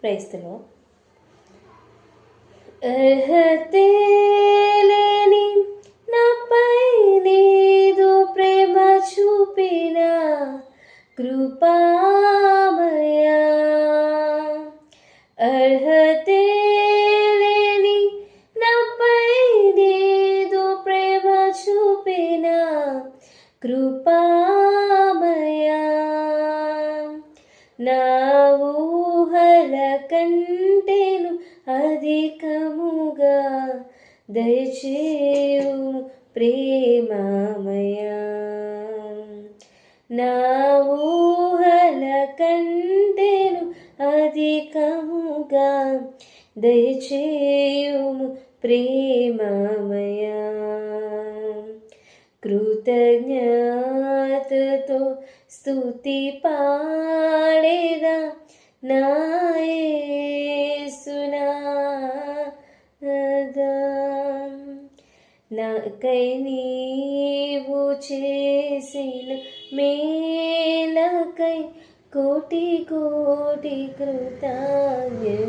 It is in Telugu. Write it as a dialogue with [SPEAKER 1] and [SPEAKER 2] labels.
[SPEAKER 1] Praise the lord. అర్హతే లేని నాపై నీదు ప్రేమ చూపిన కృపామయా, అర్హతే లేని నాపై నీదు ప్రేమ చూపిన కృపామయా, నా ఊహల కంటేను అధికముగా దయచేయుము ప్రేమమయా, నా ఊహల కంటేను అధికముగా దయచేయుము ప్రేమమయా, కృతజ్ఞతతో స్తుతి పాడేదా నా యేసునాథా, నాకై నీవు చేసిన మేలకై కోటి కోటి కృతజ్ఞతలు.